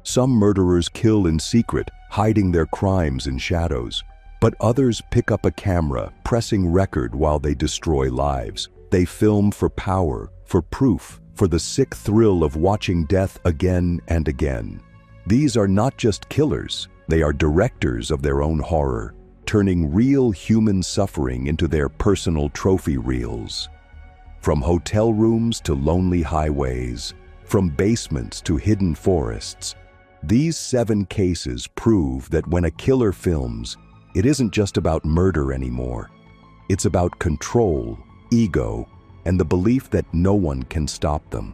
Some murderers kill in secret, hiding their crimes in shadows. But others pick up a camera, pressing record while they destroy lives. They film for power, for proof, for the sick thrill of watching death again and again. These are not just killers, they are directors of their own horror, turning real human suffering into their personal trophy reels. From hotel rooms to lonely highways, from basements to hidden forests, these 7 cases prove that when a killer films, it isn't just about murder anymore. It's about control, ego, and the belief that no one can stop them.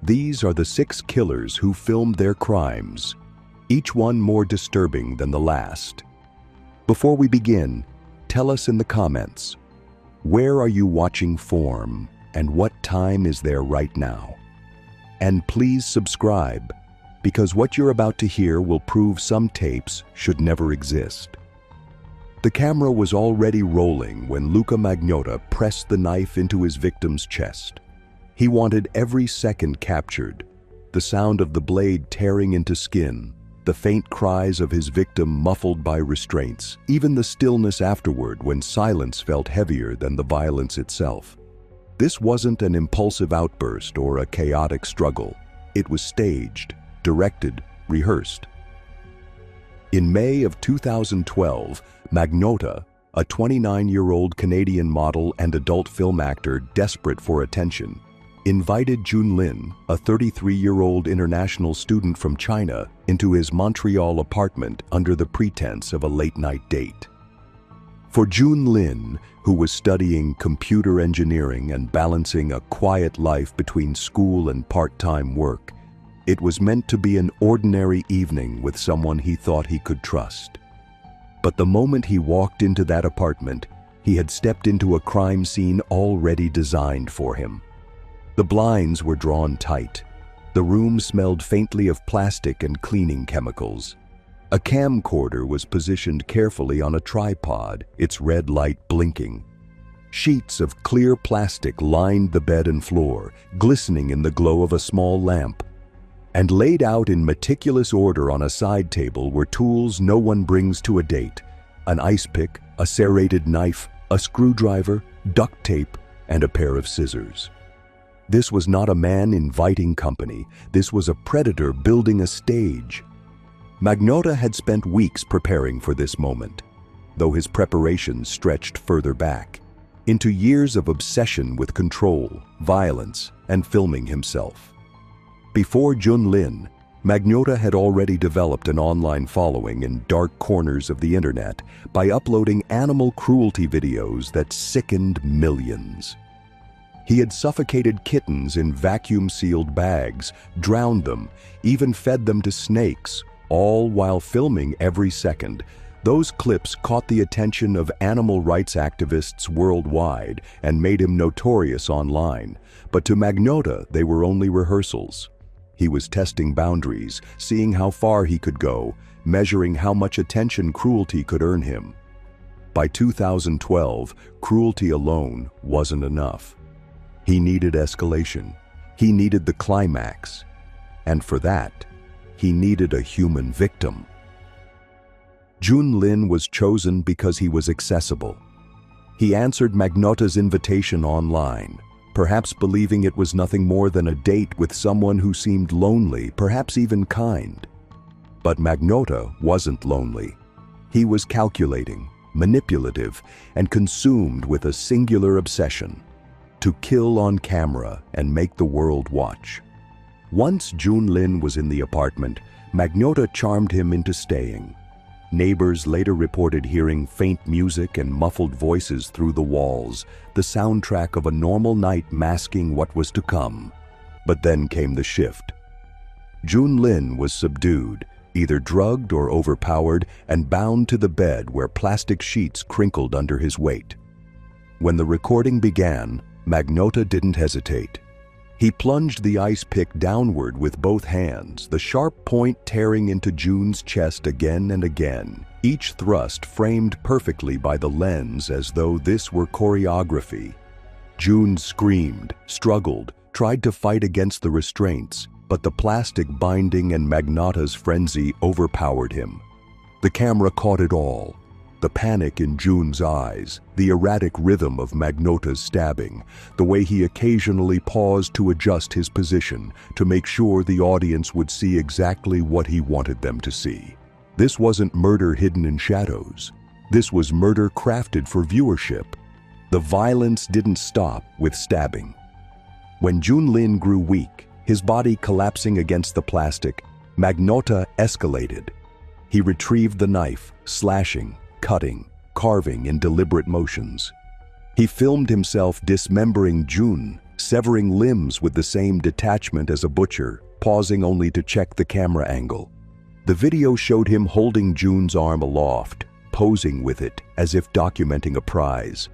These are the 6 killers who filmed their crimes, each one more disturbing than the last. Before we begin, tell us in the comments, where are you watching from and what time is there right now? And please subscribe, because what you're about to hear will prove some tapes should never exist. The camera was already rolling when Luca Magnotta pressed the knife into his victim's chest. He wanted every second captured, the sound of the blade tearing into skin, the faint cries of his victim muffled by restraints, even the stillness afterward when silence felt heavier than the violence itself. This wasn't an impulsive outburst or a chaotic struggle. It was staged, directed, rehearsed. In May of 2012, Magnotta, a 29-year-old Canadian model and adult film actor desperate for attention, invited Junlin, a 33-year-old international student from China, into his Montreal apartment under the pretense of a late-night date. For Junlin, who was studying computer engineering and balancing a quiet life between school and part-time work, it was meant to be an ordinary evening with someone he thought he could trust. But the moment he walked into that apartment, he had stepped into a crime scene already designed for him. The blinds were drawn tight. The room smelled faintly of plastic and cleaning chemicals. A camcorder was positioned carefully on a tripod, its red light blinking. Sheets of clear plastic lined the bed and floor, glistening in the glow of a small lamp. And laid out in meticulous order on a side table were tools no one brings to a date: an ice pick, a serrated knife, a screwdriver, duct tape, and a pair of scissors. This was not a man inviting company. This was a predator building a stage. Magnotta had spent weeks preparing for this moment, though his preparations stretched further back, into years of obsession with control, violence, and filming himself. Before Junlin, Magnotta had already developed an online following in dark corners of the internet by uploading animal cruelty videos that sickened millions. He had suffocated kittens in vacuum-sealed bags, drowned them, even fed them to snakes, all while filming every second. Those clips caught the attention of animal rights activists worldwide and made him notorious online. But to Magnotta, they were only rehearsals. He was testing boundaries, seeing how far he could go, measuring how much attention cruelty could earn him. By 2012, cruelty alone wasn't enough. He needed escalation. He needed the climax. And for that, he needed a human victim. Junlin was chosen because he was accessible. He answered Magnotta's invitation online, perhaps believing it was nothing more than a date with someone who seemed lonely, perhaps even kind. But Magnotta wasn't lonely. He was calculating, manipulative, and consumed with a singular obsession: to kill on camera and make the world watch. Once Junlin was in the apartment, Magnotta charmed him into staying. Neighbors later reported hearing faint music and muffled voices through the walls, the soundtrack of a normal night masking what was to come. But then came the shift. Junlin was subdued, either drugged or overpowered, and bound to the bed where plastic sheets crinkled under his weight. When the recording began, Magnotta didn't hesitate. He plunged the ice pick downward with both hands, the sharp point tearing into June's chest again and again, each thrust framed perfectly by the lens as though this were choreography. June screamed, struggled, tried to fight against the restraints, but the plastic binding and Magnotta's frenzy overpowered him. The camera caught it all. The panic in June's eyes, the erratic rhythm of Magnotta's stabbing, the way he occasionally paused to adjust his position to make sure the audience would see exactly what he wanted them to see. This wasn't murder hidden in shadows. This was murder crafted for viewership. The violence didn't stop with stabbing. When Junlin grew weak, his body collapsing against the plastic, Magnotta escalated. He retrieved the knife, slashing, cutting, carving in deliberate motions. He filmed himself dismembering June, severing limbs with the same detachment as a butcher, pausing only to check the camera angle. The video showed him holding June's arm aloft, posing with it as if documenting a prize.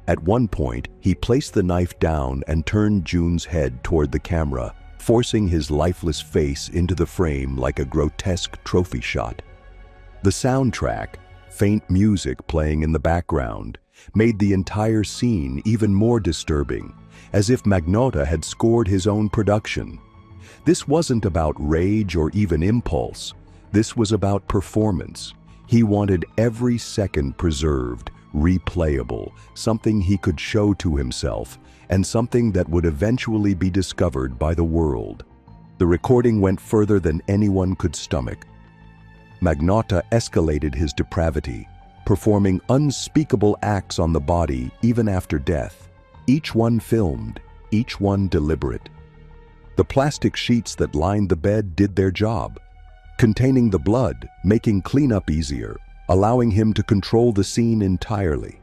At one point, he placed the knife down and turned June's head toward the camera, forcing his lifeless face into the frame like a grotesque trophy shot. The soundtrack, faint music playing in the background, made the entire scene even more disturbing, as if Magnotta had scored his own production. This wasn't about rage or even impulse. This was about performance. He wanted every second preserved, replayable, something he could show to himself, and something that would eventually be discovered by the world. The recording went further than anyone could stomach. Magnotta escalated his depravity, performing unspeakable acts on the body even after death, each one filmed, each one deliberate. The plastic sheets that lined the bed did their job, containing the blood, making cleanup easier, allowing him to control the scene entirely.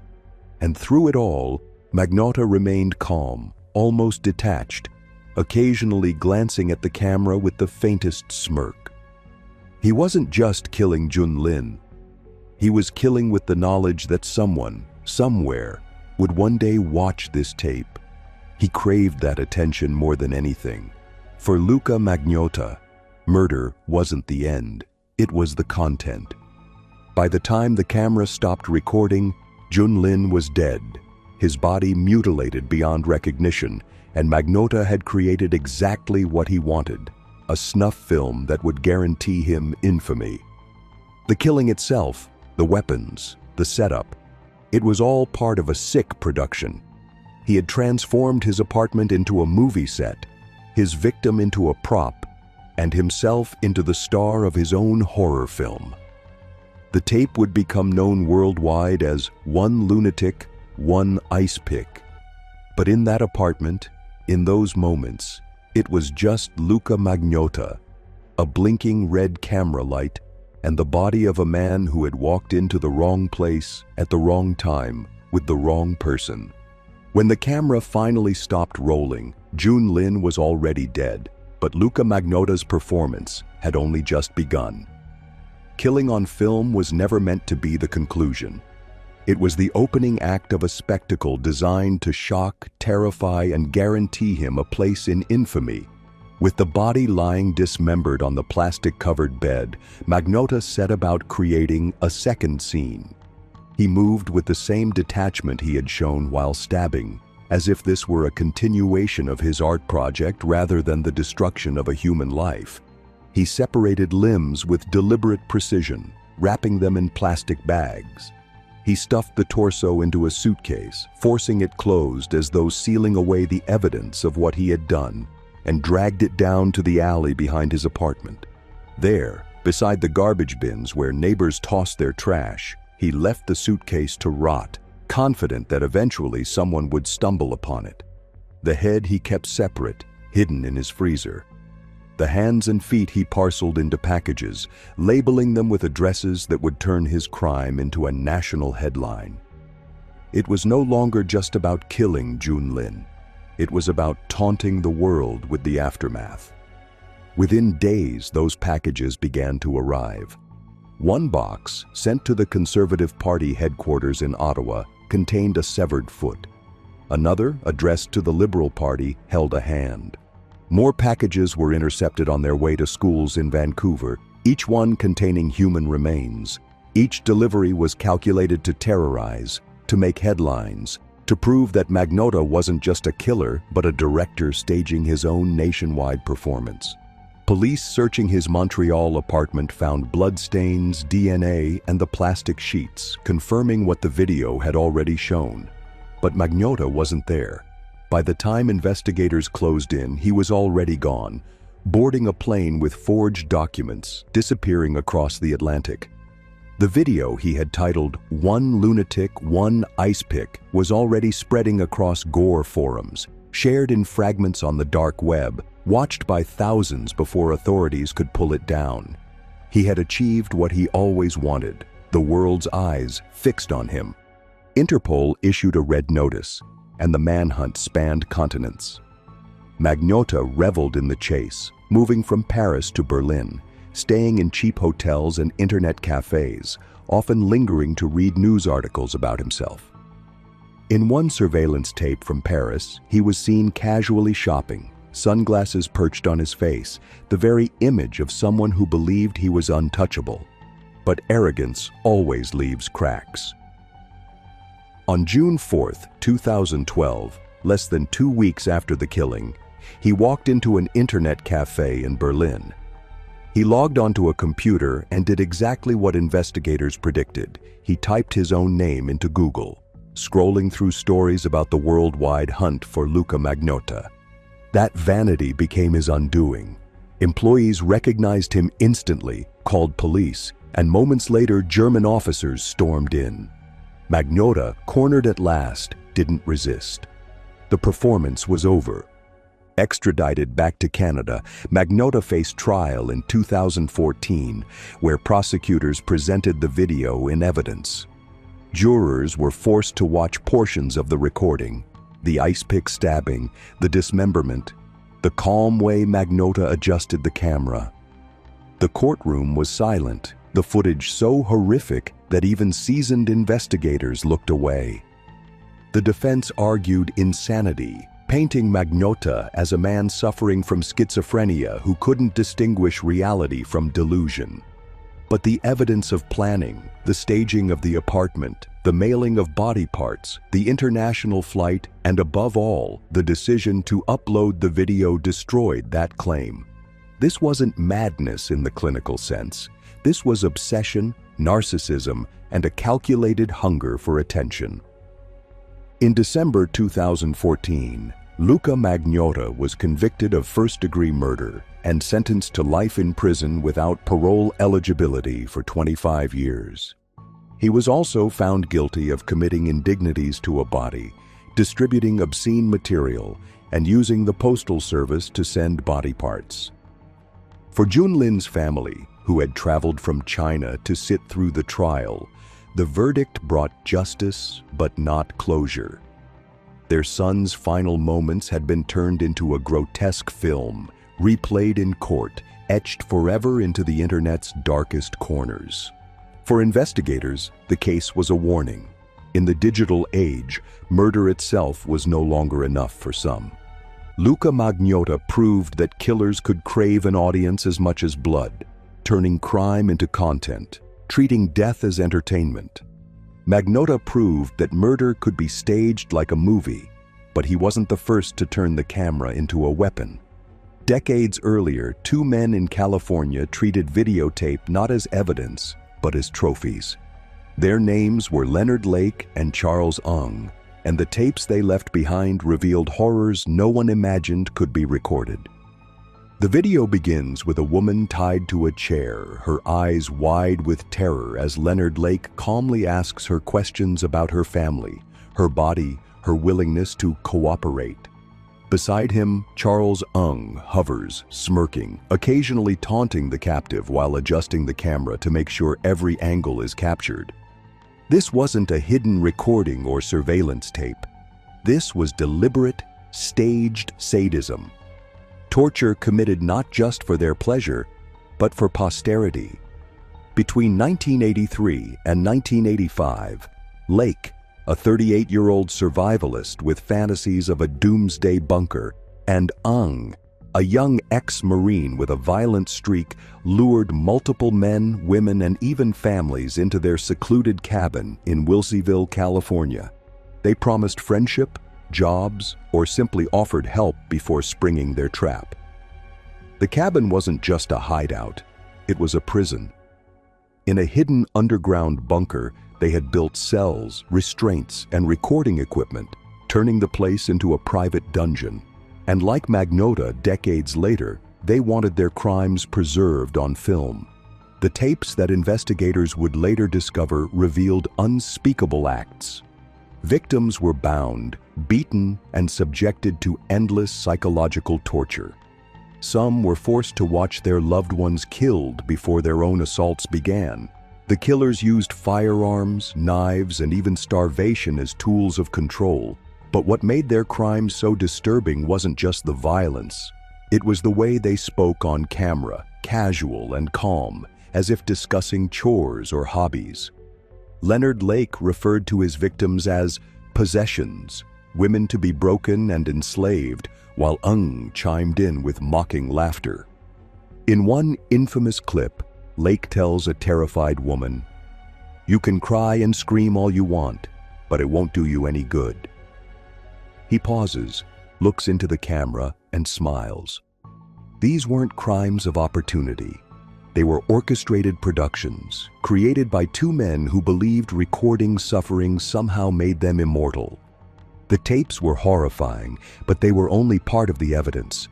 And through it all, Magnotta remained calm, almost detached, occasionally glancing at the camera with the faintest smirk. He wasn't just killing Junlin. He was killing with the knowledge that someone, somewhere, would one day watch this tape. He craved that attention more than anything. For Luca Magnotta, murder wasn't the end, it was the content. By the time the camera stopped recording, Junlin was dead, his body mutilated beyond recognition, and Magnotta had created exactly what he wanted. A snuff film that would guarantee him infamy. The killing itself, the weapons, the setup, it was all part of a sick production. He had transformed his apartment into a movie set, his victim into a prop, and himself into the star of his own horror film. The tape would become known worldwide as One Lunatic, One Ice Pick. But in that apartment, in those moments, it was just Luca Magnotta, a blinking red camera light, and the body of a man who had walked into the wrong place at the wrong time with the wrong person. When the camera finally stopped rolling, Junlin was already dead, but Luca Magnotta's performance had only just begun. Killing on film was never meant to be the conclusion. It was the opening act of a spectacle designed to shock, terrify, and guarantee him a place in infamy. With the body lying dismembered on the plastic-covered bed, Magnotta set about creating a second scene. He moved with the same detachment he had shown while stabbing, as if this were a continuation of his art project rather than the destruction of a human life. He separated limbs with deliberate precision, wrapping them in plastic bags. He stuffed the torso into a suitcase, forcing it closed as though sealing away the evidence of what he had done, and dragged it down to the alley behind his apartment. There, beside the garbage bins where neighbors tossed their trash, he left the suitcase to rot, confident that eventually someone would stumble upon it. The head he kept separate, hidden in his freezer. The hands and feet he parceled into packages, labeling them with addresses that would turn his crime into a national headline. It was no longer just about killing Junlin. It was about taunting the world with the aftermath. Within days, those packages began to arrive. One box, sent to the Conservative Party headquarters in Ottawa, contained a severed foot. Another, addressed to the Liberal Party, held a hand. More packages were intercepted on their way to schools in Vancouver, each one containing human remains. Each delivery was calculated to terrorize, to make headlines, to prove that Magnotta wasn't just a killer, but a director staging his own nationwide performance. Police searching his Montreal apartment found bloodstains, DNA, and the plastic sheets, confirming what the video had already shown. But Magnotta wasn't there. By the time investigators closed in, he was already gone, boarding a plane with forged documents, disappearing across the Atlantic. The video he had titled "One Lunatic, One Ice Pick" was already spreading across gore forums, shared in fragments on the dark web, watched by thousands before authorities could pull it down. He had achieved what he always wanted, the world's eyes fixed on him. Interpol issued a red notice, and the manhunt spanned continents. Magnotta reveled in the chase, moving from Paris to Berlin, staying in cheap hotels and internet cafes, often lingering to read news articles about himself. In one surveillance tape from Paris, he was seen casually shopping, sunglasses perched on his face, the very image of someone who believed he was untouchable. But arrogance always leaves cracks. On June 4, 2012, less than 2 weeks after the killing, he walked into an internet cafe in Berlin. He logged onto a computer and did exactly what investigators predicted. He typed his own name into Google, scrolling through stories about the worldwide hunt for Luca Magnotta. That vanity became his undoing. Employees recognized him instantly, called police, and moments later German officers stormed in. Magnotta, cornered at last, didn't resist. The performance was over. Extradited back to Canada, Magnotta faced trial in 2014, where prosecutors presented the video in evidence. Jurors were forced to watch portions of the recording, the ice pick stabbing, the dismemberment, the calm way Magnotta adjusted the camera. The courtroom was silent, the footage so horrific that even seasoned investigators looked away. The defense argued insanity, painting Magnotta as a man suffering from schizophrenia who couldn't distinguish reality from delusion. But the evidence of planning, the staging of the apartment, the mailing of body parts, the international flight, and above all, the decision to upload the video destroyed that claim. This wasn't madness in the clinical sense. This was obsession, narcissism, and a calculated hunger for attention. In December 2014, Luca Magnotta was convicted of first-degree murder and sentenced to life in prison without parole eligibility for 25 years. He was also found guilty of committing indignities to a body, distributing obscene material, and using the postal service to send body parts. For Junlin's family, who had traveled from China to sit through the trial, the verdict brought justice but not closure. Their son's final moments had been turned into a grotesque film, replayed in court, etched forever into the internet's darkest corners. For investigators, the case was a warning. In the digital age, murder itself was no longer enough for some. Luca Magnotta proved that killers could crave an audience as much as blood, turning crime into content, treating death as entertainment. Magnotta proved that murder could be staged like a movie, but he wasn't the first to turn the camera into a weapon. Decades earlier, 2 men in California treated videotape not as evidence, but as trophies. Their names were Leonard Lake and Charles Ng, and the tapes they left behind revealed horrors no one imagined could be recorded. The video begins with a woman tied to a chair, her eyes wide with terror as Leonard Lake calmly asks her questions about her family, her body, her willingness to cooperate. Beside him, Charles Ng hovers, smirking, occasionally taunting the captive while adjusting the camera to make sure every angle is captured. This wasn't a hidden recording or surveillance tape. This was deliberate, staged sadism. Torture committed not just for their pleasure, but for posterity. Between 1983 and 1985, Lake, a 38-year-old survivalist with fantasies of a doomsday bunker, and Ng, a young ex-Marine with a violent streak, lured multiple men, women, and even families into their secluded cabin in Wilseyville, California. They promised friendship, jobs, or simply offered help before springing their trap. The cabin wasn't just a hideout, it was a prison. In a hidden underground bunker, they had built cells, restraints, and recording equipment, turning the place into a private dungeon. And like Magnota decades later, they wanted their crimes preserved on film. The tapes that investigators would later discover revealed unspeakable acts. Victims were bound, beaten, and subjected to endless psychological torture. Some were forced to watch their loved ones killed before their own assaults began. The killers used firearms, knives, and even starvation as tools of control. But what made their crimes so disturbing wasn't just the violence. It was the way they spoke on camera, casual and calm, as if discussing chores or hobbies. Leonard Lake referred to his victims as possessions, women to be broken and enslaved, while Ung chimed in with mocking laughter. In one infamous clip, Lake tells a terrified woman, "You can cry and scream all you want, but it won't do you any good." He pauses, looks into the camera, and smiles. These weren't crimes of opportunity. They were orchestrated productions, created by two men who believed recording suffering somehow made them immortal. The tapes were horrifying, but they were only part of the evidence.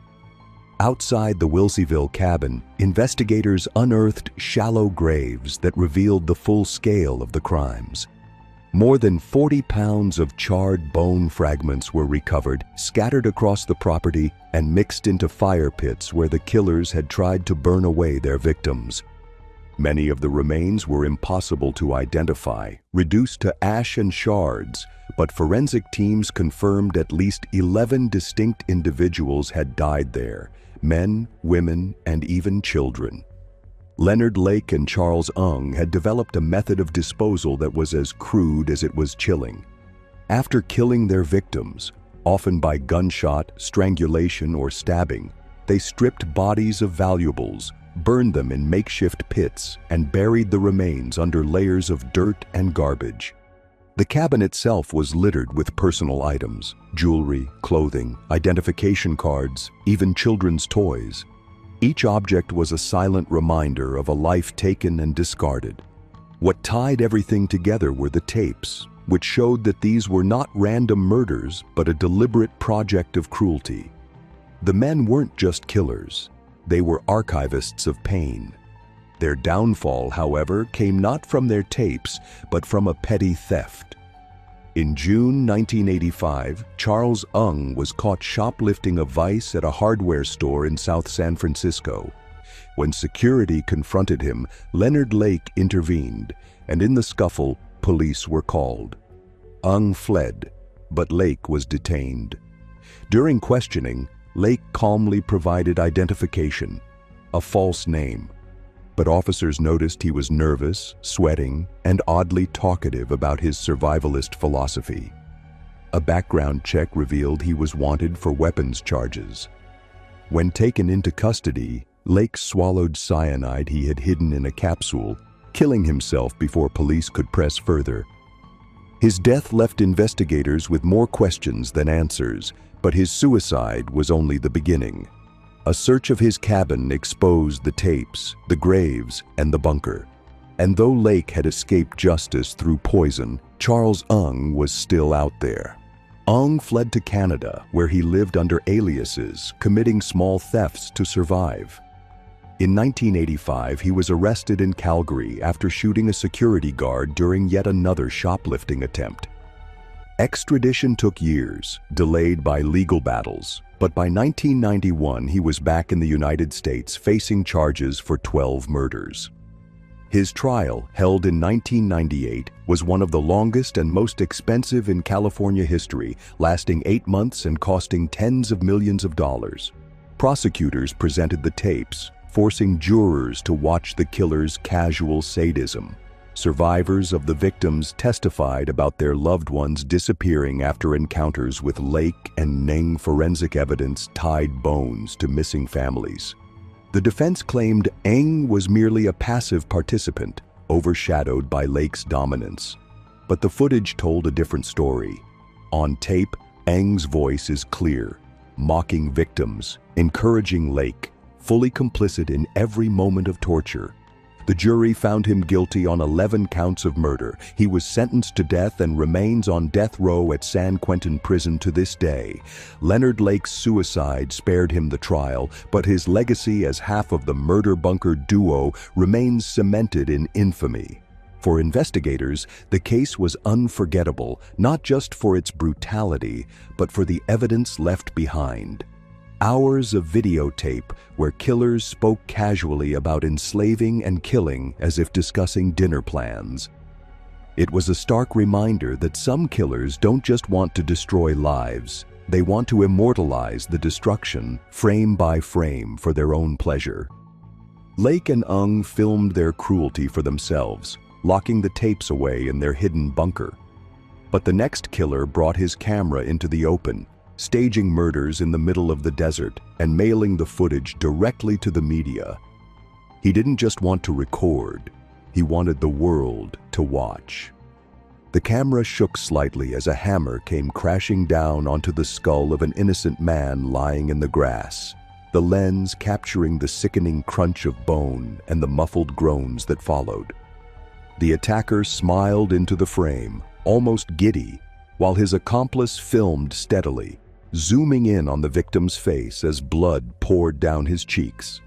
Outside the Wilseyville cabin, investigators unearthed shallow graves that revealed the full scale of the crimes. More than 40 pounds of charred bone fragments were recovered, scattered across the property, and mixed into fire pits where the killers had tried to burn away their victims. Many of the remains were impossible to identify, reduced to ash and shards, but forensic teams confirmed at least 11 distinct individuals had died there: men, women, and even children. Leonard Lake and Charles Ung had developed a method of disposal that was as crude as it was chilling. After killing their victims, often by gunshot, strangulation, or stabbing, they stripped bodies of valuables, burned them in makeshift pits, and buried the remains under layers of dirt and garbage. The cabin itself was littered with personal items: jewelry, clothing, identification cards, even children's toys. Each object was a silent reminder of a life taken and discarded. What tied everything together were the tapes, which showed that these were not random murders, but a deliberate project of cruelty. The men weren't just killers, they were archivists of pain. Their downfall, however, came not from their tapes, but from a petty theft. In June 1985, Charles Ung was caught shoplifting a vice at a hardware store in South San Francisco. When security confronted him, Leonard Lake intervened, and in the scuffle, police were called. Ung fled, but Lake was detained. During questioning, Lake calmly provided identification, a false name. But officers noticed he was nervous, sweating, and oddly talkative about his survivalist philosophy. A background check revealed he was wanted for weapons charges. When taken into custody, Lake swallowed cyanide he had hidden in a capsule, killing himself before police could press further. His death left investigators with more questions than answers, but his suicide was only the beginning. A search of his cabin exposed the tapes, the graves, and the bunker. And though Lake had escaped justice through poison, Charles Ung was still out there. Ung fled to Canada, where he lived under aliases, committing small thefts to survive. In 1985, he was arrested in Calgary after shooting a security guard during yet another shoplifting attempt. Extradition took years, delayed by legal battles, but by 1991 he was back in the United States facing charges for 12 murders. His trial, held in 1998, was one of the longest and most expensive in California history, lasting 8 months and costing tens of millions of dollars. Prosecutors presented the tapes, forcing jurors to watch the killer's casual sadism. Survivors of the victims testified about their loved ones disappearing after encounters with Lake, and Neng forensic evidence tied bones to missing families. The defense claimed Eng was merely a passive participant, overshadowed by Lake's dominance. But the footage told a different story. On tape, Eng's voice is clear, mocking victims, encouraging Lake, fully complicit in every moment of torture. The jury found him guilty on 11 counts of murder. He was sentenced to death and remains on death row at San Quentin prison to this day. Leonard Lake's suicide spared him the trial, but his legacy as half of the murder bunker duo remains cemented in infamy. For investigators, the case was unforgettable, not just for its brutality, but for the evidence left behind. Hours of videotape where killers spoke casually about enslaving and killing as if discussing dinner plans. It was a stark reminder that some killers don't just want to destroy lives, they want to immortalize the destruction, frame by frame, for their own pleasure. Lake and Ung filmed their cruelty for themselves, locking the tapes away in their hidden bunker. But the next killer brought his camera into the open, staging murders in the middle of the desert and mailing the footage directly to the media. He didn't just want to record, he wanted the world to watch. The camera shook slightly as a hammer came crashing down onto the skull of an innocent man lying in the grass, the lens capturing the sickening crunch of bone and the muffled groans that followed. The attacker smiled into the frame, almost giddy, while his accomplice filmed steadily, zooming in on the victim's face as blood poured down his cheeks.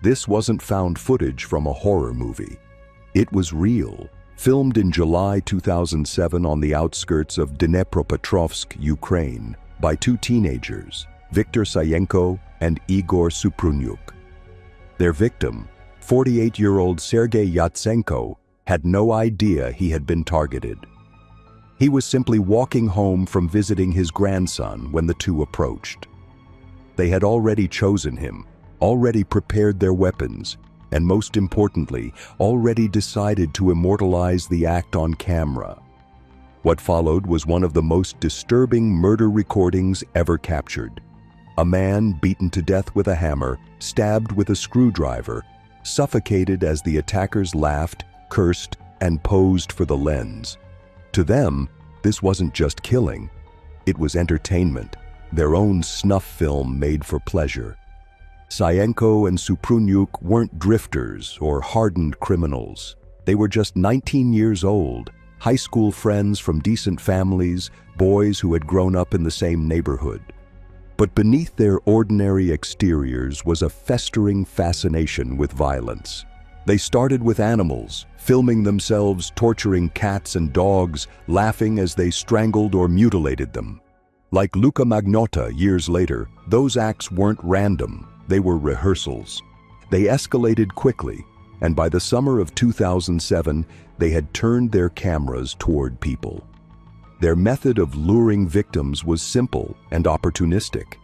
This wasn't found footage from a horror movie. It was real, filmed in July 2007 on the outskirts of Dnepropetrovsk, Ukraine, by two teenagers, Viktor Sayenko and Igor Suprunyuk. Their victim, 48-year-old Sergei Yatsenko, had no idea he had been targeted. He was simply walking home from visiting his grandson when the two approached. They had already chosen him, already prepared their weapons, and most importantly, already decided to immortalize the act on camera. What followed was one of the most disturbing murder recordings ever captured. A man beaten to death with a hammer, stabbed with a screwdriver, suffocated as the attackers laughed, cursed, and posed for the lens. To them, this wasn't just killing. It was entertainment, their own snuff film made for pleasure. Sayenko and Suprunyuk weren't drifters or hardened criminals. They were just 19 years old, high school friends from decent families, boys who had grown up in the same neighborhood. But beneath their ordinary exteriors was a festering fascination with violence. They started with animals, filming themselves torturing cats and dogs, laughing as they strangled or mutilated them. Like Luca Magnotta years later, those acts weren't random, they were rehearsals. They escalated quickly, and by the summer of 2007, they had turned their cameras toward people. Their method of luring victims was simple and opportunistic.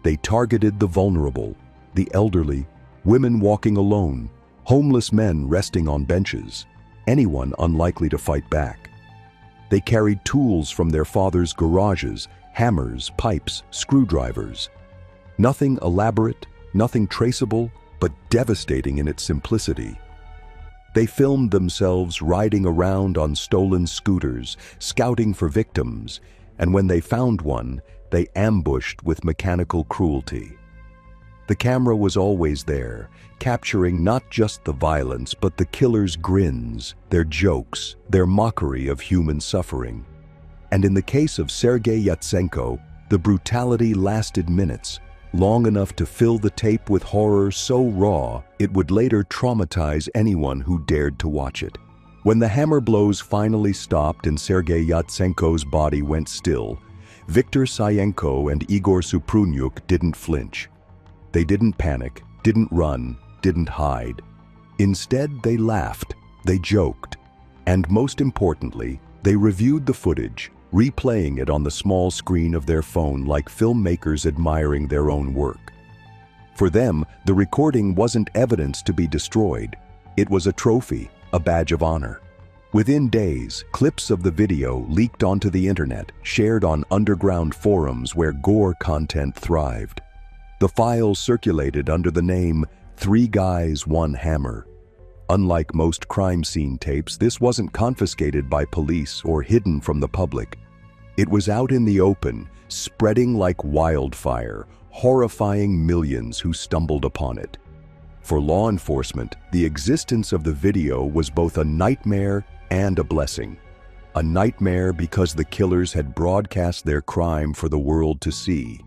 They targeted the vulnerable, the elderly, women walking alone, homeless men resting on benches, anyone unlikely to fight back. They carried tools from their fathers' garages, hammers, pipes, screwdrivers. Nothing elaborate, nothing traceable, but devastating in its simplicity. They filmed themselves riding around on stolen scooters, scouting for victims, and when they found one, they ambushed with mechanical cruelty. The camera was always there, capturing not just the violence, but the killers' grins, their jokes, their mockery of human suffering. And in the case of Sergei Yatsenko, the brutality lasted minutes, long enough to fill the tape with horror so raw it would later traumatize anyone who dared to watch it. When the hammer blows finally stopped and Sergei Yatsenko's body went still, Viktor Sayenko and Igor Suprunyuk didn't flinch. They didn't panic, didn't run, didn't hide. Instead, they laughed, they joked, and most importantly, they reviewed the footage, replaying it on the small screen of their phone like filmmakers admiring their own work. For them, the recording wasn't evidence to be destroyed. It was a trophy, a badge of honor. Within days, clips of the video leaked onto the internet, shared on underground forums where gore content thrived. The files circulated under the name 3 Guys, 1 Hammer. Unlike most crime scene tapes, this wasn't confiscated by police or hidden from the public. It was out in the open, spreading like wildfire, horrifying millions who stumbled upon it. For law enforcement, the existence of the video was both a nightmare and a blessing. A nightmare because the killers had broadcast their crime for the world to see,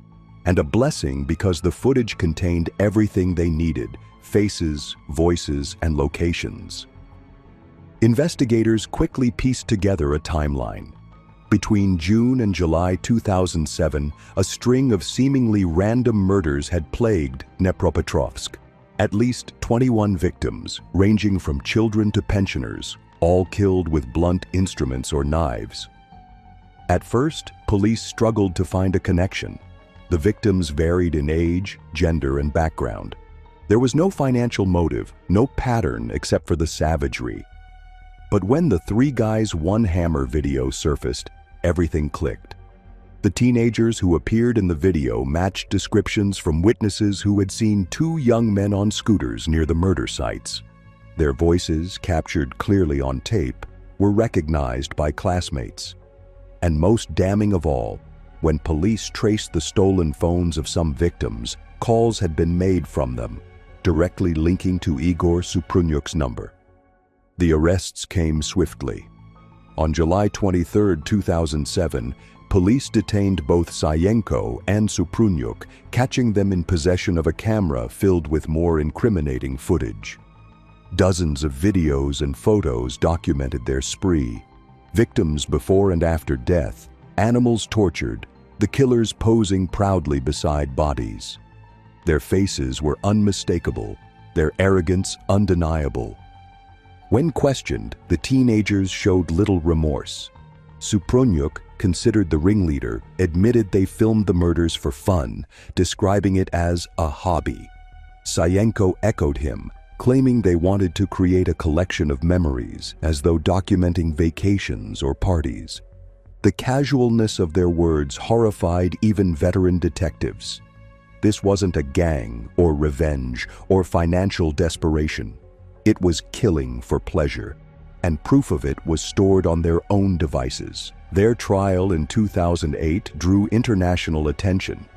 and a blessing because the footage contained everything they needed: faces, voices, and locations. Investigators quickly pieced together a timeline. Between June and July 2007, a string of seemingly random murders had plagued Dnepropetrovsk. At least 21 victims, ranging from children to pensioners, all killed with blunt instruments or knives. At first, police struggled to find a connection. The victims varied in age, gender, and background. There was no financial motive, no pattern except for the savagery. But when the Three Guys One Hammer video surfaced, everything clicked. The teenagers who appeared in the video matched descriptions from witnesses who had seen two young men on scooters near the murder sites. Their voices, captured clearly on tape, were recognized by classmates. And most damning of all, when police traced the stolen phones of some victims, calls had been made from them, directly linking to Igor Suprunyuk's number. The arrests came swiftly. On July 23, 2007, police detained both Sayenko and Suprunyuk, catching them in possession of a camera filled with more incriminating footage. Dozens of videos and photos documented their spree. Victims before and after death, animals tortured, the killers posing proudly beside bodies. Their faces were unmistakable, their arrogance undeniable. When questioned, the teenagers showed little remorse. Suprunyuk, considered the ringleader, admitted they filmed the murders for fun, describing it as a hobby. Sayenko echoed him, claiming they wanted to create a collection of memories, as though documenting vacations or parties. The casualness of their words horrified even veteran detectives. This wasn't a gang or revenge or financial desperation. It was killing for pleasure, and proof of it was stored on their own devices. Their trial in 2008 drew international attention.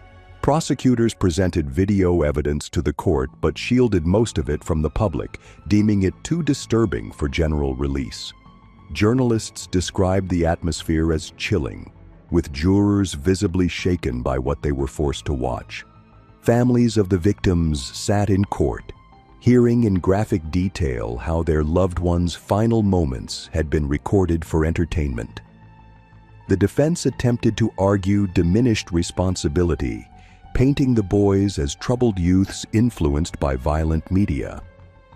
Prosecutors presented video evidence to the court but shielded most of it from the public, deeming it too disturbing for general release. Journalists described the atmosphere as chilling, with jurors visibly shaken by what they were forced to watch. Families of the victims sat in court, hearing in graphic detail how their loved ones' final moments had been recorded for entertainment. The defense attempted to argue diminished responsibility, painting the boys as troubled youths influenced by violent media.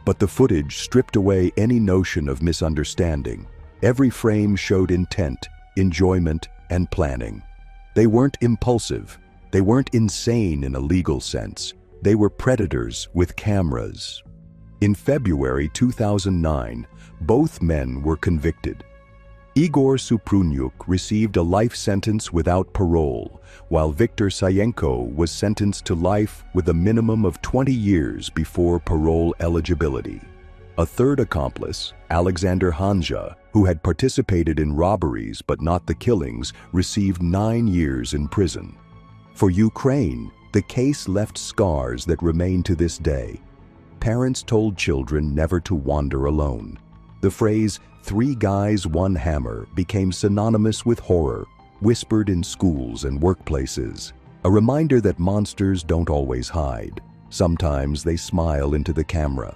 But the footage stripped away any notion of misunderstanding. Every frame showed intent, enjoyment, and planning. They weren't impulsive. They weren't insane in a legal sense. They were predators with cameras. In February 2009, both men were convicted. Igor Suprunyuk received a life sentence without parole, while Viktor Sayenko was sentenced to life with a minimum of 20 years before parole eligibility. A third accomplice, Alexander Hanja, who had participated in robberies but not the killings, received 9 years in prison. For Ukraine, the case left scars that remain to this day. Parents told children never to wander alone. The phrase, "Three guys, one hammer," became synonymous with horror, whispered in schools and workplaces. A reminder that monsters don't always hide. Sometimes they smile into the camera.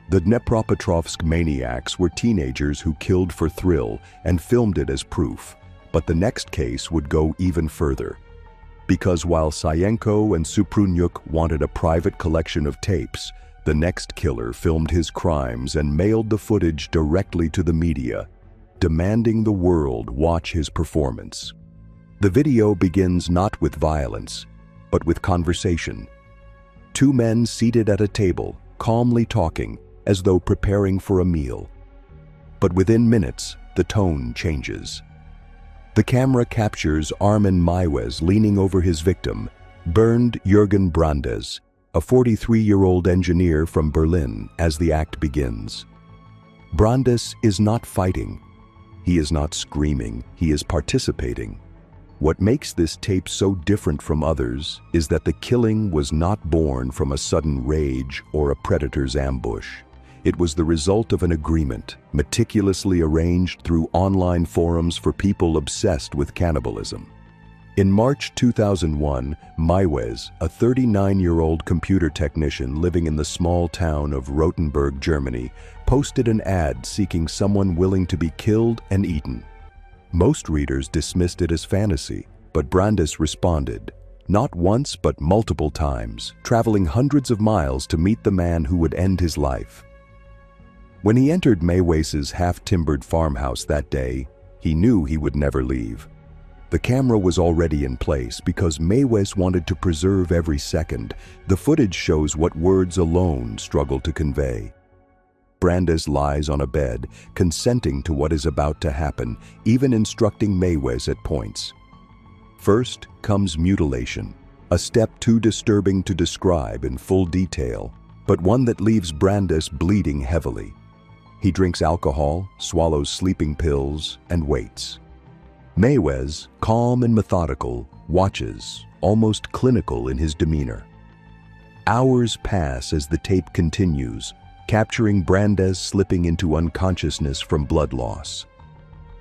The Dnepropetrovsk maniacs were teenagers who killed for thrill and filmed it as proof. But the next case would go even further. Because while Sayenko and Suprunyuk wanted a private collection of tapes, the next killer filmed his crimes and mailed the footage directly to the media, demanding the world watch his performance. The video begins not with violence, but with conversation. Two men seated at a table, calmly talking, as though preparing for a meal. But within minutes, the tone changes. The camera captures Armin Maiwes leaning over his victim, burned Jürgen Brandes, a 43-year-old engineer from Berlin, as the act begins. Brandes is not fighting. He is not screaming. He is participating. What makes this tape so different from others is that the killing was not born from a sudden rage or a predator's ambush. It was the result of an agreement, meticulously arranged through online forums for people obsessed with cannibalism. In March 2001, Maiwes, a 39-year-old computer technician living in the small town of Rothenburg, Germany, posted an ad seeking someone willing to be killed and eaten. Most readers dismissed it as fantasy, but Brandes responded, not once but multiple times, traveling hundreds of miles to meet the man who would end his life. When he entered Maiwes' half-timbered farmhouse that day, he knew he would never leave. The camera was already in place because Maiwes wanted to preserve every second. The footage shows what words alone struggle to convey. Brandes lies on a bed, consenting to what is about to happen, even instructing Maiwes at points. First comes mutilation, a step too disturbing to describe in full detail, but one that leaves Brandes bleeding heavily. He drinks alcohol, swallows sleeping pills, and waits. Maiwes, calm and methodical, watches, almost clinical in his demeanor. Hours pass as the tape continues, capturing Brandes slipping into unconsciousness from blood loss.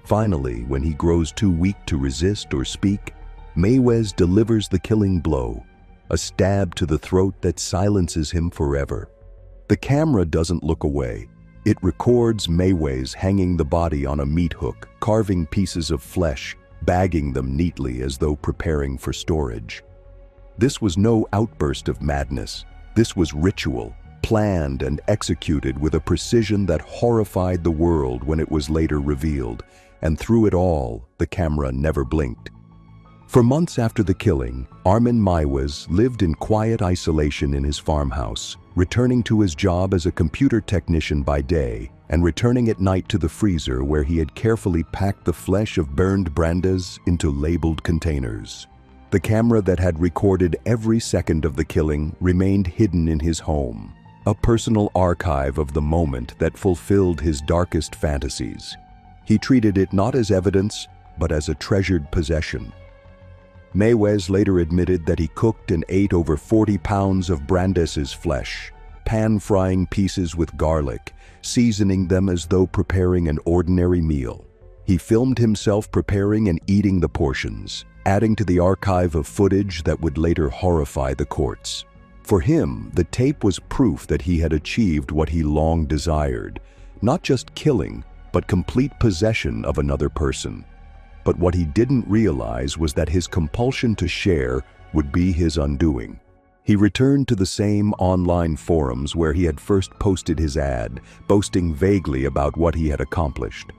Finally, when he grows too weak to resist or speak, Maiwes delivers the killing blow, a stab to the throat that silences him forever. The camera doesn't look away. It records Maiwes hanging the body on a meat hook, carving pieces of flesh, bagging them neatly as though preparing for storage. This was no outburst of madness. This was ritual, planned and executed with a precision that horrified the world when it was later revealed, and through it all, the camera never blinked. For months after the killing, Armin Maiwes lived in quiet isolation in his farmhouse, returning to his job as a computer technician by day and returning at night to the freezer where he had carefully packed the flesh of burned Brandes into labeled containers. The camera that had recorded every second of the killing remained hidden in his home, a personal archive of the moment that fulfilled his darkest fantasies. He treated it not as evidence, but as a treasured possession. Maiwes later admitted that he cooked and ate over 40 pounds of Brandes' flesh, pan-frying pieces with garlic, seasoning them as though preparing an ordinary meal. He filmed himself preparing and eating the portions, adding to the archive of footage that would later horrify the courts. For him, the tape was proof that he had achieved what he long desired, not just killing, but complete possession of another person. But what he didn't realize was that his compulsion to share would be his undoing. He returned to the same online forums where he had first posted his ad, boasting vaguely about what he had accomplished.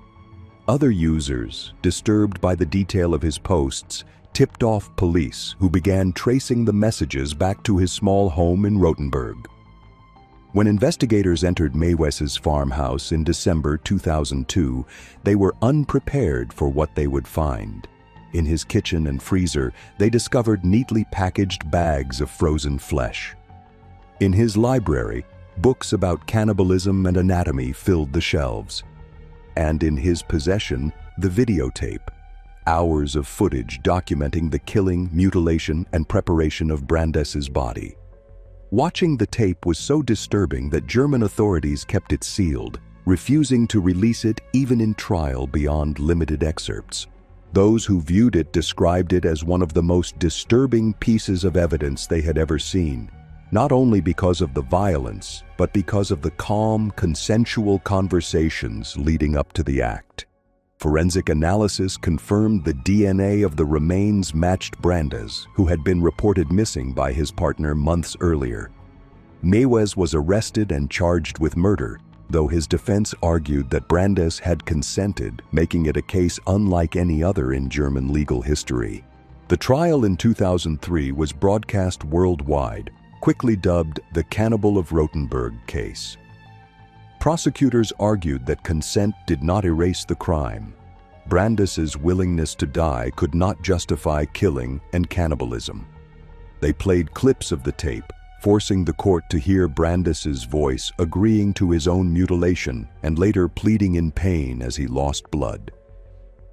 Other users, disturbed by the detail of his posts, tipped off police, who began tracing the messages back to his small home in Rothenburg. When investigators entered Maiwes' farmhouse in December 2002, they were unprepared for what they would find. In his kitchen and freezer, they discovered neatly packaged bags of frozen flesh. In his library, books about cannibalism and anatomy filled the shelves. And in his possession, the videotape, hours of footage documenting the killing, mutilation, and preparation of Brandes' body. Watching the tape was so disturbing that German authorities kept it sealed, refusing to release it even in trial beyond limited excerpts. Those who viewed it described it as one of the most disturbing pieces of evidence they had ever seen, not only because of the violence, but because of the calm, consensual conversations leading up to the act. Forensic analysis confirmed the DNA of the remains matched Brandes, who had been reported missing by his partner months earlier. Maiwes was arrested and charged with murder, though his defense argued that Brandes had consented, making it a case unlike any other in German legal history. The trial in 2003 was broadcast worldwide, quickly dubbed the Cannibal of Rothenburg case. Prosecutors argued that consent did not erase the crime. Brandes' willingness to die could not justify killing and cannibalism. They played clips of the tape, forcing the court to hear Brandes' voice agreeing to his own mutilation and later pleading in pain as he lost blood.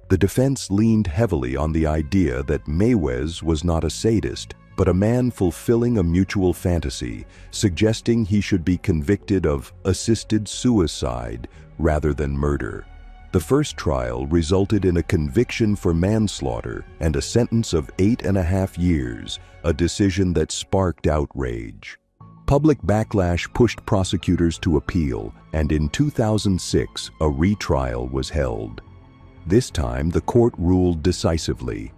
The defense leaned heavily on the idea that Maywes was not a sadist, but a man fulfilling a mutual fantasy, suggesting he should be convicted of assisted suicide rather than murder. The first trial resulted in a conviction for manslaughter and a sentence of 8.5 years, a decision that sparked outrage. Public backlash pushed prosecutors to appeal, and in 2006, a retrial was held. This time, the court ruled decisively.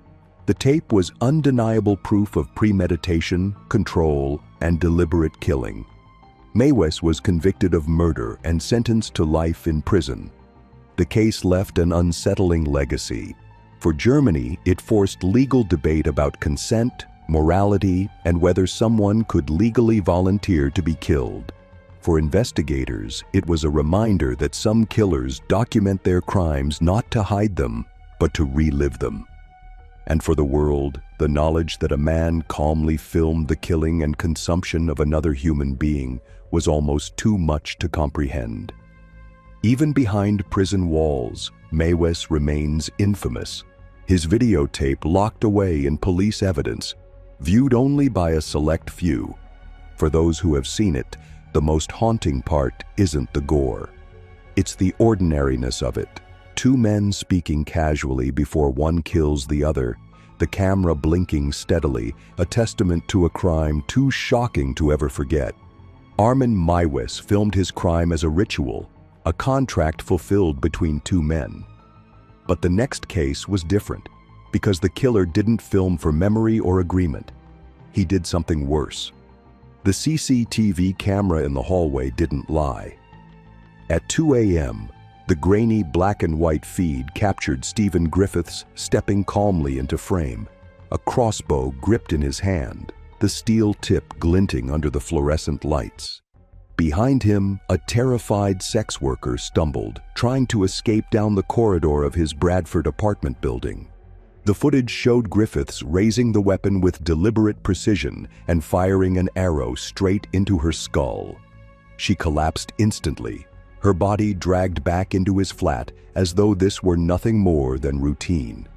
The tape was undeniable proof of premeditation, control, and deliberate killing. Maywes was convicted of murder and sentenced to life in prison. The case left an unsettling legacy. For Germany, it forced legal debate about consent, morality, and whether someone could legally volunteer to be killed. For investigators, it was a reminder that some killers document their crimes not to hide them, but to relive them. And for the world, the knowledge that a man calmly filmed the killing and consumption of another human being was almost too much to comprehend. Even behind prison walls, Maywes remains infamous. His videotape locked away in police evidence, viewed only by a select few. For those who have seen it, the most haunting part isn't the gore. It's the ordinariness of it. Two men speaking casually before one kills the other, the camera blinking steadily, a testament to a crime too shocking to ever forget. Armin Maywes filmed his crime as a ritual, a contract fulfilled between two men. But the next case was different, because the killer didn't film for memory or agreement. He did something worse. The CCTV camera in the hallway didn't lie. At 2 a.m., the grainy black and white feed captured Stephen Griffiths stepping calmly into frame, a crossbow gripped in his hand, the steel tip glinting under the fluorescent lights. Behind him, a terrified sex worker stumbled, trying to escape down the corridor of his Bradford apartment building. The footage showed Griffiths raising the weapon with deliberate precision and firing an arrow straight into her skull. She collapsed instantly, her body dragged back into his flat as though this were nothing more than routine.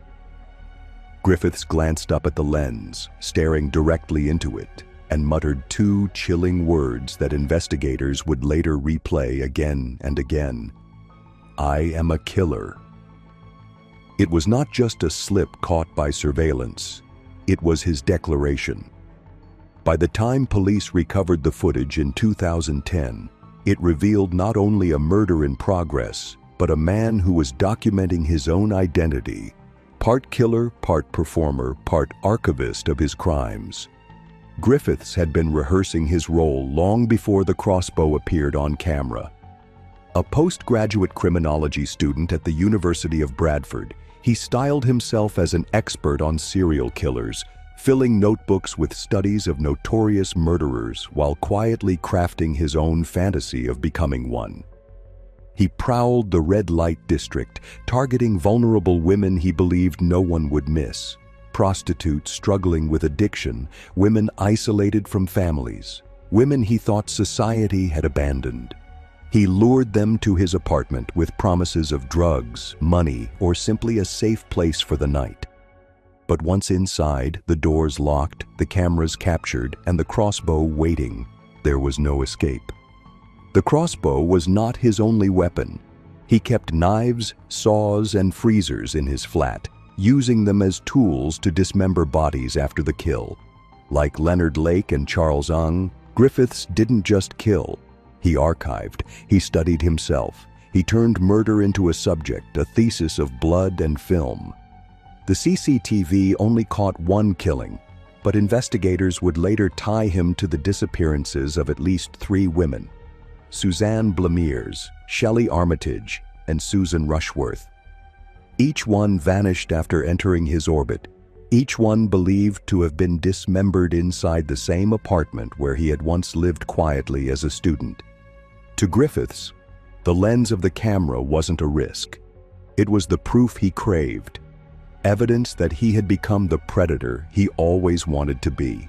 Griffiths glanced up at the lens, staring directly into it, and muttered two chilling words that investigators would later replay again and again. "I am a killer." It was not just a slip caught by surveillance, it was his declaration. By the time police recovered the footage in 2010, it revealed not only a murder in progress, but a man who was documenting his own identity, part killer, part performer, part archivist of his crimes. Griffiths had been rehearsing his role long before the crossbow appeared on camera. A postgraduate criminology student at the University of Bradford, he styled himself as an expert on serial killers, filling notebooks with studies of notorious murderers while quietly crafting his own fantasy of becoming one. He prowled the red light district, targeting vulnerable women he believed no one would miss. Prostitutes struggling with addiction, women isolated from families, women he thought society had abandoned. He lured them to his apartment with promises of drugs, money, or simply a safe place for the night. But once inside, the doors locked, the cameras captured, and the crossbow waiting, there was no escape. The crossbow was not his only weapon. He kept knives, saws, and freezers in his flat, using them as tools to dismember bodies after the kill. Like Leonard Lake and Charles Ng, Griffiths didn't just kill. He archived, he studied himself. He turned murder into a subject, a thesis of blood and film. The CCTV only caught one killing, but investigators would later tie him to the disappearances of at least 3 women: Suzanne Blamiers, Shelley Armitage, and Susan Rushworth. Each one vanished after entering his orbit, each one believed to have been dismembered inside the same apartment where he had once lived quietly as a student. To Griffiths, the lens of the camera wasn't a risk. It was the proof he craved, evidence that he had become the predator he always wanted to be.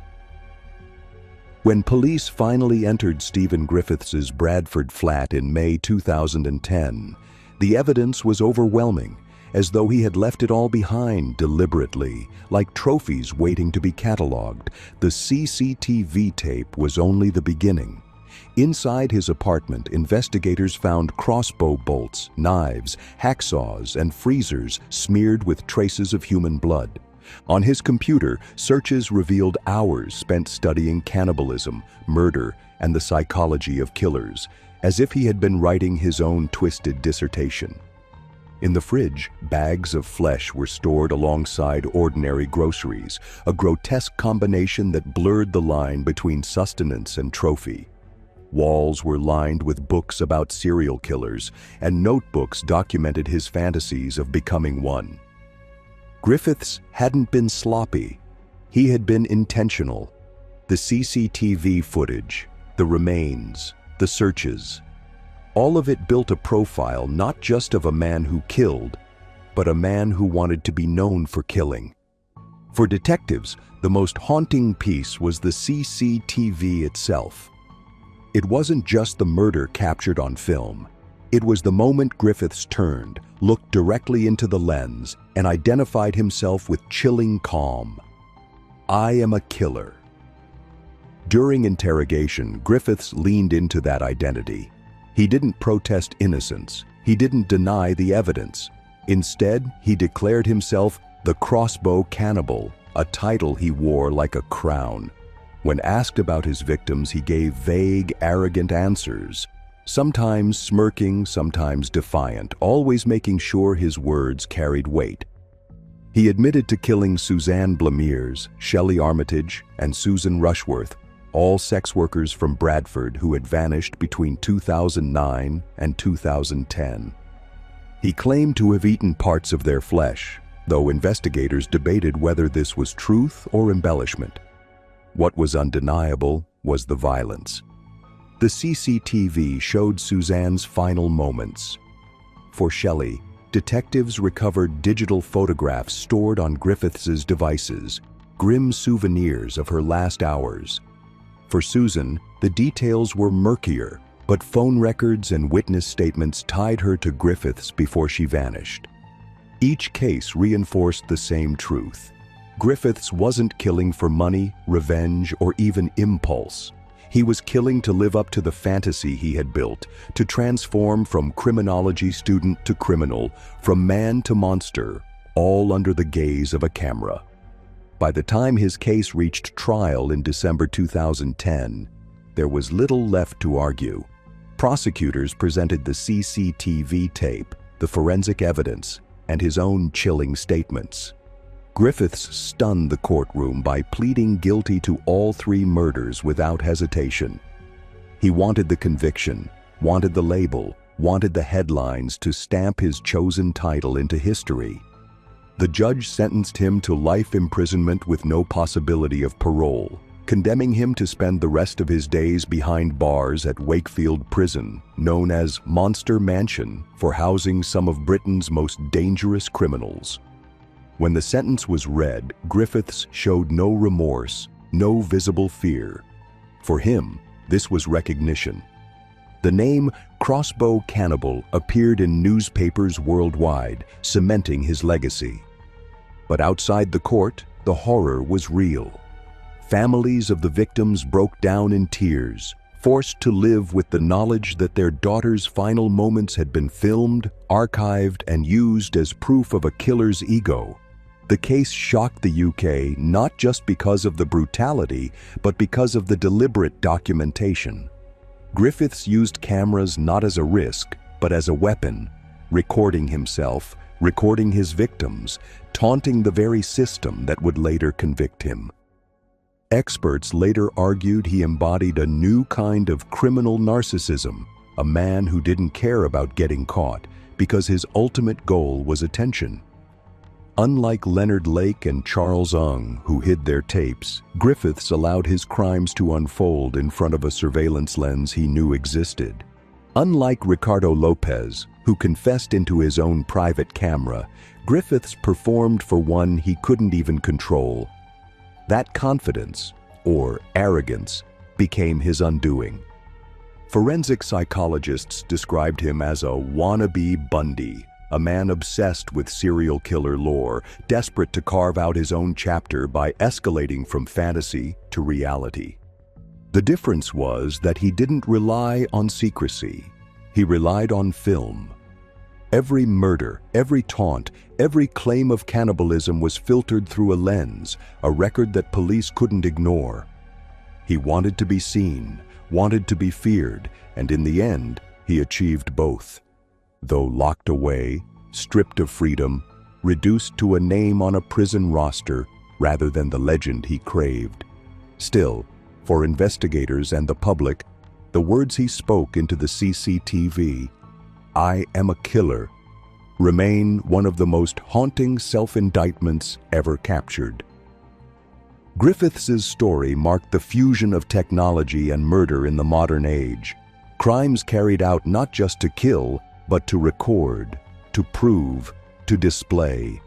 When police finally entered Stephen Griffiths' Bradford flat in May 2010, the evidence was overwhelming, as though he had left it all behind deliberately, like trophies waiting to be catalogued. The CCTV tape was only the beginning. Inside his apartment, investigators found crossbow bolts, knives, hacksaws, and freezers smeared with traces of human blood. On his computer, searches revealed hours spent studying cannibalism, murder, and the psychology of killers, as if he had been writing his own twisted dissertation. In the fridge, bags of flesh were stored alongside ordinary groceries, a grotesque combination that blurred the line between sustenance and trophy. Walls were lined with books about serial killers, and notebooks documented his fantasies of becoming one. Griffiths hadn't been sloppy. He had been intentional. The CCTV footage, the remains, the searches, all of it built a profile not just of a man who killed, but a man who wanted to be known for killing. For detectives, the most haunting piece was the CCTV itself. It wasn't just the murder captured on film. It was the moment Griffiths turned, looked directly into the lens, and identified himself with chilling calm. "I am a killer." During interrogation, Griffiths leaned into that identity. He didn't protest innocence. He didn't deny the evidence. Instead, he declared himself the Crossbow Cannibal, a title he wore like a crown. When asked about his victims, he gave vague, arrogant answers, sometimes smirking, sometimes defiant, always making sure his words carried weight. He admitted to killing Suzanne Blamiers, Shelley Armitage, and Susan Rushworth, all sex workers from Bradford who had vanished between 2009 and 2010. He claimed to have eaten parts of their flesh, though investigators debated whether this was truth or embellishment. What was undeniable was the violence. The CCTV showed Suzanne's final moments. For Shelley, detectives recovered digital photographs stored on Griffiths's devices, grim souvenirs of her last hours. For Susan, the details were murkier, but phone records and witness statements tied her to Griffiths before she vanished. Each case reinforced the same truth. Griffiths wasn't killing for money, revenge, or even impulse. He was killing to live up to the fantasy he had built, to transform from criminology student to criminal, from man to monster, all under the gaze of a camera. By the time his case reached trial in December 2010, there was little left to argue. Prosecutors presented the CCTV tape, the forensic evidence, and his own chilling statements. Griffiths stunned the courtroom by pleading guilty to all 3 murders without hesitation. He wanted the conviction, wanted the label, wanted the headlines to stamp his chosen title into history. The judge sentenced him to life imprisonment with no possibility of parole, condemning him to spend the rest of his days behind bars at Wakefield Prison, known as Monster Mansion, for housing some of Britain's most dangerous criminals. When the sentence was read, Griffiths showed no remorse, no visible fear. For him, this was recognition. The name Crossbow Cannibal appeared in newspapers worldwide, cementing his legacy. But outside the court, the horror was real. Families of the victims broke down in tears, forced to live with the knowledge that their daughter's final moments had been filmed, archived, and used as proof of a killer's ego. The case shocked the UK not just because of the brutality, but because of the deliberate documentation. Griffiths used cameras not as a risk, but as a weapon, recording himself, recording his victims, taunting the very system that would later convict him. Experts later argued he embodied a new kind of criminal narcissism, a man who didn't care about getting caught because his ultimate goal was attention. Unlike Leonard Lake and Charles Ung, who hid their tapes, Griffiths allowed his crimes to unfold in front of a surveillance lens he knew existed. Unlike Ricardo Lopez, who confessed into his own private camera, Griffiths performed for one he couldn't even control. That confidence, or arrogance, became his undoing. Forensic psychologists described him as a wannabe Bundy, a man obsessed with serial killer lore, desperate to carve out his own chapter by escalating from fantasy to reality. The difference was that he didn't rely on secrecy. He relied on film. Every murder, every taunt, every claim of cannibalism was filtered through a lens, a record that police couldn't ignore. He wanted to be seen, wanted to be feared, and in the end, he achieved both. Though locked away, stripped of freedom, reduced to a name on a prison roster rather than the legend he craved. Still, for investigators and the public, the words he spoke into the CCTV, "I am a killer," remain one of the most haunting self-indictments ever captured. Griffiths' story marked the fusion of technology and murder in the modern age. Crimes carried out not just to kill, but to record, to prove, to display.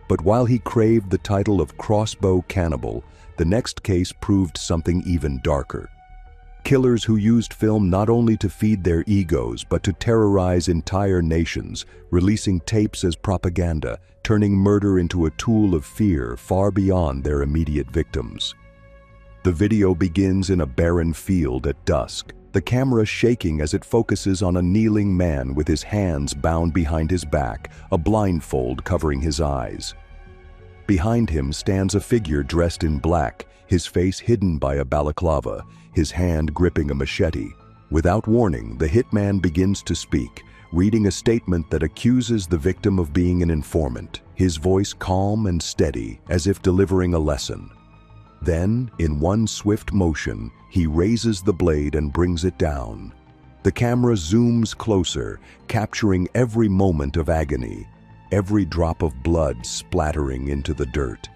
But while he craved the title of crossbow cannibal, the next case proved something even darker. Killers who used film not only to feed their egos, but to terrorize entire nations, releasing tapes as propaganda, turning murder into a tool of fear far beyond their immediate victims. The video begins in a barren field at dusk, the camera shaking as it focuses on a kneeling man with his hands bound behind his back, a blindfold covering his eyes. Behind him stands a figure dressed in black, his face hidden by a balaclava, his hand gripping a machete. Without warning, the hitman begins to speak, reading a statement that accuses the victim of being an informant, his voice calm and steady, as if delivering a lesson. Then, in one swift motion, he raises the blade and brings it down. The camera zooms closer, capturing every moment of agony, every drop of blood splattering into the dirt.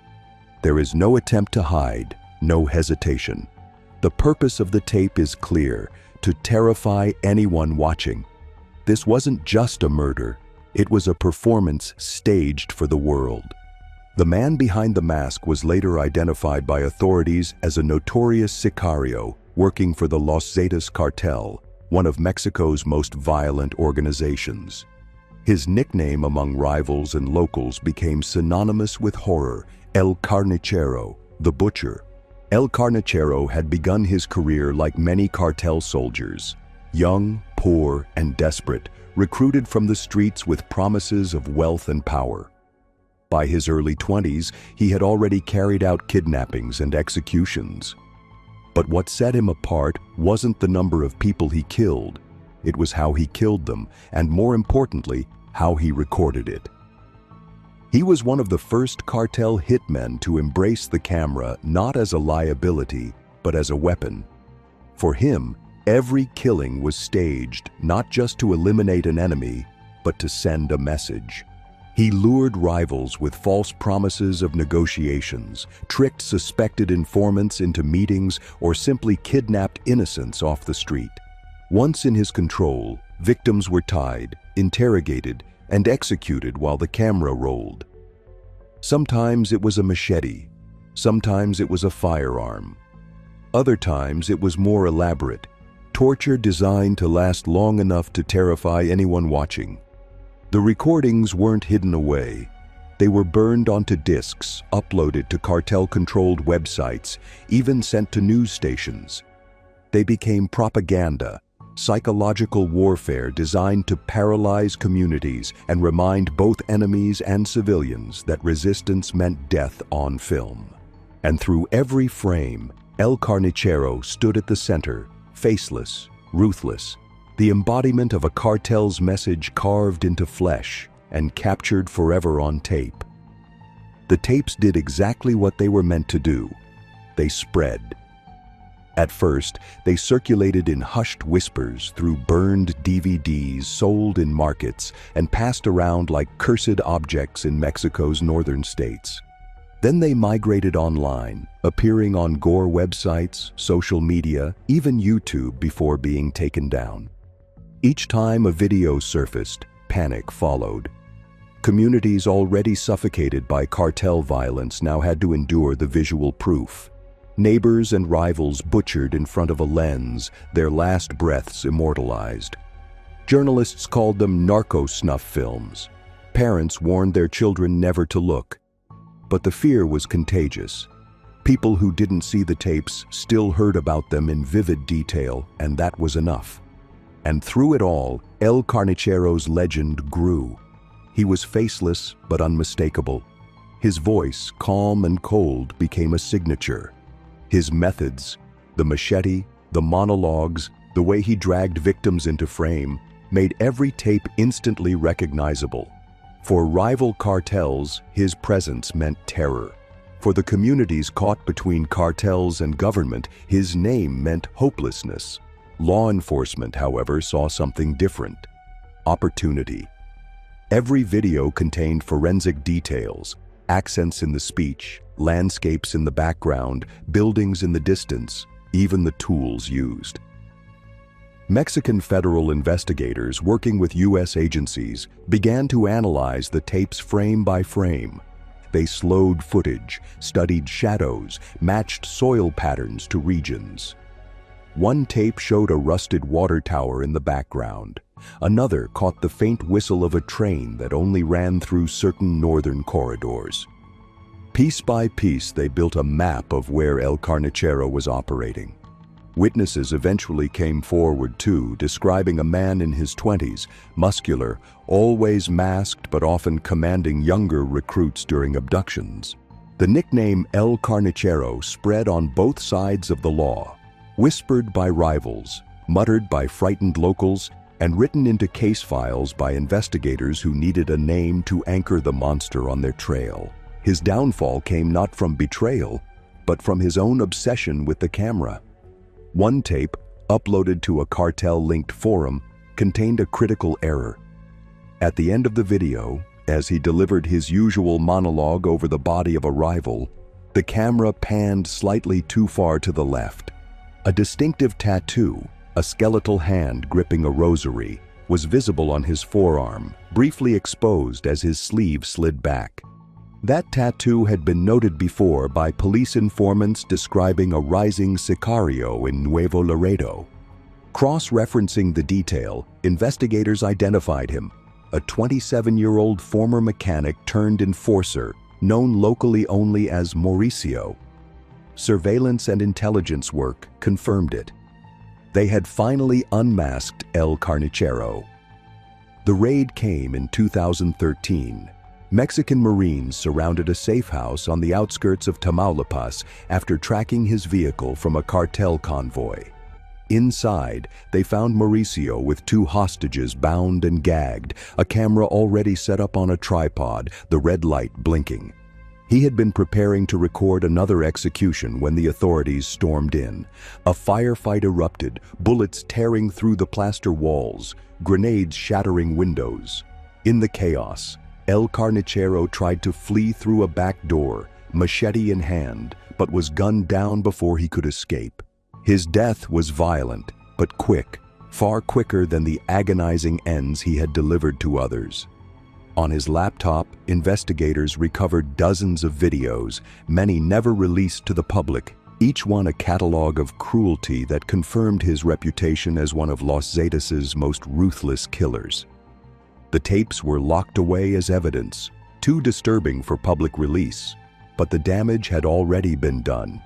There is no attempt to hide, no hesitation. The purpose of the tape is clear: to terrify anyone watching. This wasn't just a murder, it was a performance staged for the world. The man behind the mask was later identified by authorities as a notorious sicario working for the Los Zetas cartel, one of Mexico's most violent organizations. His nickname among rivals and locals became synonymous with horror: El Carnicero, the butcher. El Carnicero had begun his career like many cartel soldiers, young, poor, and desperate, recruited from the streets with promises of wealth and power. By his early 20s, he had already carried out kidnappings and executions. But what set him apart wasn't the number of people he killed. It was how he killed them, and more importantly, how he recorded it. He was one of the first cartel hitmen to embrace the camera not as a liability, but as a weapon. For him, every killing was staged not just to eliminate an enemy, but to send a message. He lured rivals with false promises of negotiations, tricked suspected informants into meetings, or simply kidnapped innocents off the street. Once in his control, victims were tied, interrogated, and executed while the camera rolled. Sometimes it was a machete, sometimes it was a firearm. Other times it was more elaborate, torture designed to last long enough to terrify anyone watching. The recordings weren't hidden away. They were burned onto discs, uploaded to cartel-controlled websites, even sent to news stations. They became propaganda, psychological warfare designed to paralyze communities and remind both enemies and civilians that resistance meant death on film. And through every frame, El Carnicero stood at the center, faceless, ruthless, the embodiment of a cartel's message carved into flesh and captured forever on tape. The tapes did exactly what they were meant to do. They spread. At first, they circulated in hushed whispers through burned DVDs sold in markets and passed around like cursed objects in Mexico's northern states. Then they migrated online, appearing on gore websites, social media, even YouTube before being taken down. Each time a video surfaced, panic followed. Communities already suffocated by cartel violence now had to endure the visual proof. Neighbors and rivals butchered in front of a lens, their last breaths immortalized. Journalists called them narco-snuff films. Parents warned their children never to look. But the fear was contagious. People who didn't see the tapes still heard about them in vivid detail, and that was enough. And through it all, El Carnicero's legend grew. He was faceless but unmistakable. His voice, calm and cold, became a signature. His methods, the machete, the monologues, the way he dragged victims into frame, made every tape instantly recognizable. For rival cartels, his presence meant terror. For the communities caught between cartels and government, his name meant hopelessness. Law enforcement, however, saw something different: opportunity. Every video contained forensic details, accents in the speech, landscapes in the background, buildings in the distance, even the tools used. Mexican federal investigators working with U.S. agencies began to analyze the tapes frame by frame. They slowed footage, studied shadows, matched soil patterns to regions. One tape showed a rusted water tower in the background. Another caught the faint whistle of a train that only ran through certain northern corridors. Piece by piece, they built a map of where El Carnicero was operating. Witnesses eventually came forward too, describing a man in his 20s, muscular, always masked but often commanding younger recruits during abductions. The nickname El Carnicero spread on both sides of the law, whispered by rivals, muttered by frightened locals, and written into case files by investigators who needed a name to anchor the monster on their trail. His downfall came not from betrayal, but from his own obsession with the camera. One tape, uploaded to a cartel-linked forum, contained a critical error. At the end of the video, as he delivered his usual monologue over the body of a rival, the camera panned slightly too far to the left. A distinctive tattoo, a skeletal hand gripping a rosary, was visible on his forearm, briefly exposed as his sleeve slid back. That tattoo had been noted before by police informants describing a rising sicario in Nuevo Laredo. Cross-referencing the detail, investigators identified him, a 27-year-old former mechanic turned enforcer, known locally only as Mauricio. Surveillance and intelligence work confirmed it. They had finally unmasked El Carnicero. The raid came in 2013. Mexican Marines surrounded a safe house on the outskirts of Tamaulipas after tracking his vehicle from a cartel convoy. Inside, they found Mauricio with 2 hostages bound and gagged, a camera already set up on a tripod, the red light blinking. He had been preparing to record another execution when the authorities stormed in. A firefight erupted, bullets tearing through the plaster walls, grenades shattering windows. In the chaos, El Carnicero tried to flee through a back door, machete in hand, but was gunned down before he could escape. His death was violent, but quick, far quicker than the agonizing ends he had delivered to others. On his laptop, investigators recovered dozens of videos, many never released to the public, each one a catalog of cruelty that confirmed his reputation as one of Los Zetas' most ruthless killers. The tapes were locked away as evidence, too disturbing for public release, but the damage had already been done.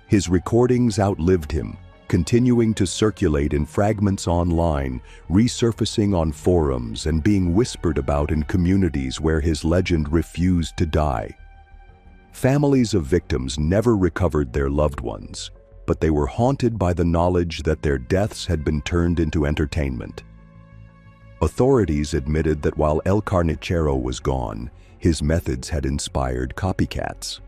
His recordings outlived him, continuing to circulate in fragments online, resurfacing on forums, and being whispered about in communities where his legend refused to die. Families of victims never recovered their loved ones, but they were haunted by the knowledge that their deaths had been turned into entertainment. Authorities admitted that while El Carnicero was gone, his methods had inspired copycats.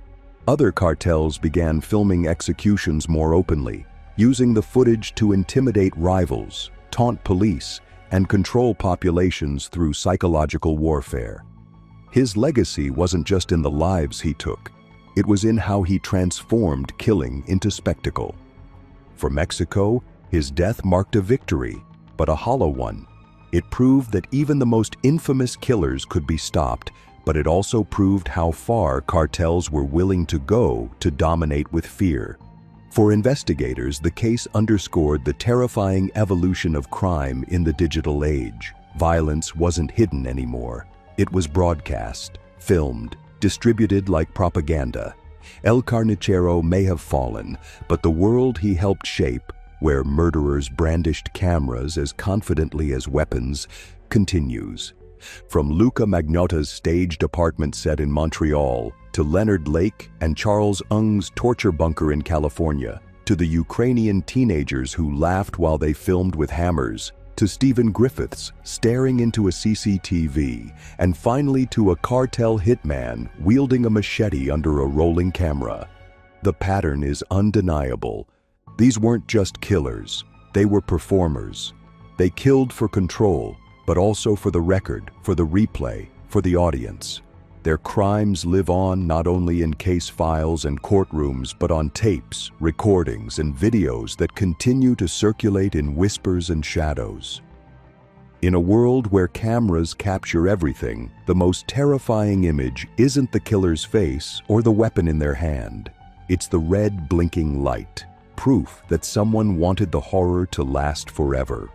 Other cartels began filming executions more openly, using the footage to intimidate rivals, taunt police, and control populations through psychological warfare. His legacy wasn't just in the lives he took, it was in how he transformed killing into spectacle. For Mexico, his death marked a victory, but a hollow one. It proved that even the most infamous killers could be stopped, but it also proved how far cartels were willing to go to dominate with fear. For investigators, the case underscored the terrifying evolution of crime in the digital age. Violence wasn't hidden anymore. It was broadcast, filmed, distributed like propaganda. El Carnicero may have fallen, but the world he helped shape, where murderers brandished cameras as confidently as weapons, continues. From Luca Magnotta's staged apartment set in Montreal, to Leonard Lake and Charles Ng's torture bunker in California, to the Ukrainian teenagers who laughed while they filmed with hammers, to Stephen Griffiths staring into a CCTV, and finally to a cartel hitman wielding a machete under a rolling camera. The pattern is undeniable. These weren't just killers, they were performers. They killed for control, but also for the record, for the replay, for the audience. Their crimes live on not only in case files and courtrooms, but on tapes, recordings, and videos that continue to circulate in whispers and shadows. In a world where cameras capture everything, the most terrifying image isn't the killer's face or the weapon in their hand. It's the red blinking light, proof that someone wanted the horror to last forever.